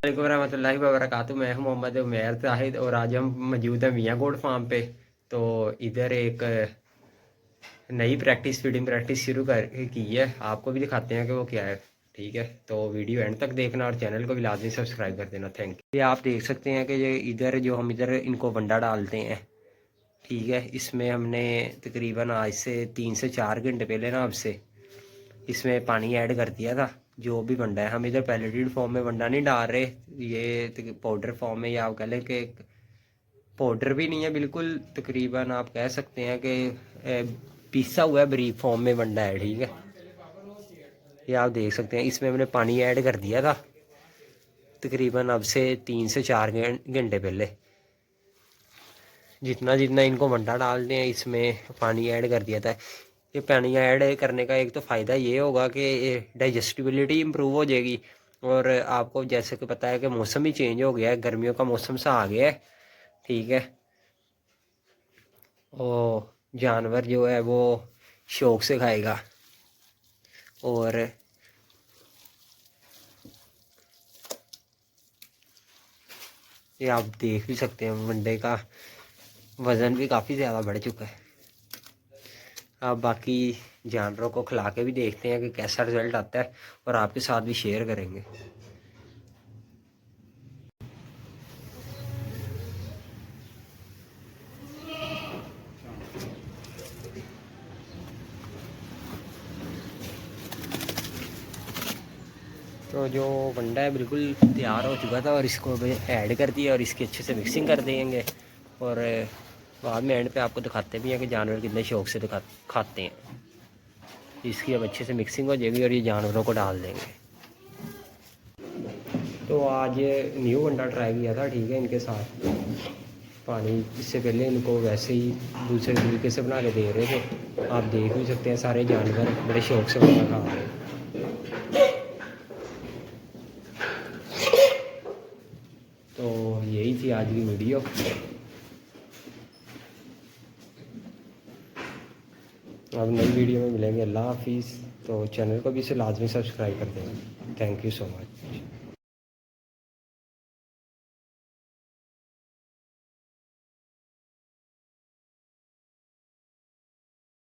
वालेकुम रहमतुल्लाहि व बरकातुहू। मैं हूं मोहम्मद उमैर ताहिद और आज हम मौजूद हैं मियाँ गोड फार्म पे। तो इधर एक नई प्रैक्टिस फीडिंग प्रैक्टिस शुरू कर की है, आपको भी दिखाते हैं कि वो क्या है। ठीक है, तो वीडियो एंड तक देखना और चैनल को भी लाजमी सब्सक्राइब कर देना। Thank you. ये आप देख सकते हैं कि ये इधर जो हम इधर इनको वंडा डालते हैं, ठीक है। इसमें हमने तकरीबन आज से 3 से 4 घंटे पहले ना आपसे इसमें पानी ऐड कर दिया था। जो भी वंडा है, हम इधर पैलेटेड फॉर्म में वंडा नहीं डाल रहे, ये पाउडर फॉर्म में, या आप कह लें कि पाउडर भी नहीं है बिल्कुल, तकरीबन आप कह सकते हैं कि पिसा हुआ है बरीक फॉर्म में वंडा है। ठीक है, ये आप देख सकते हैं। इसमें हमने पानी ऐड कर दिया था तकरीबन अब से 3 से 4 घंटे पहले। जितना जितना इनको वंडा डालते हैं इसमें पानी ऐड कर दिया था। ये पानी ऐड करने का एक तो फ़ायदा ये होगा कि डाइजेस्टिबिलिटी इम्प्रूव हो जाएगी। और आपको जैसे कि पता है कि मौसम भी चेंज हो गया है, गर्मियों का मौसम सा आ गया है। ठीक है, और जानवर जो है वो शौक से खाएगा। और ये आप देख भी सकते हैं वनडे का वज़न भी काफ़ी ज़्यादा बढ़ चुका है। अब बाकी जानवरों को खिला के भी देखते हैं कि कैसा रिज़ल्ट आता है और आपके साथ भी शेयर करेंगे। तो जो वंडा है बिल्कुल तैयार हो चुका था और इसको ऐड कर दिया और इसकी अच्छे से मिक्सिंग कर देंगे। और बाद में एंड पे आपको दिखाते भी हैं कि जानवर कितने शौक से खाते हैं। इसकी अब अच्छे से मिक्सिंग हो जाएगी और ये जानवरों को डाल देंगे। तो आज न्यू वंडा ट्राई किया था, ठीक है, इनके साथ पानी। इससे पहले इनको वैसे ही दूसरे तरीके से बना के दे रहे थे। आप देख भी सकते हैं सारे जानवर बड़े शौक से वंडा खा रहे हैं। तो यही थी आज की वीडियो। अब नई वीडियो में मिलेंगे। अल्लाह हाफिज़। तो चैनल को भी इसे लाजमी सब्सक्राइब कर देंगे। Thank you so much.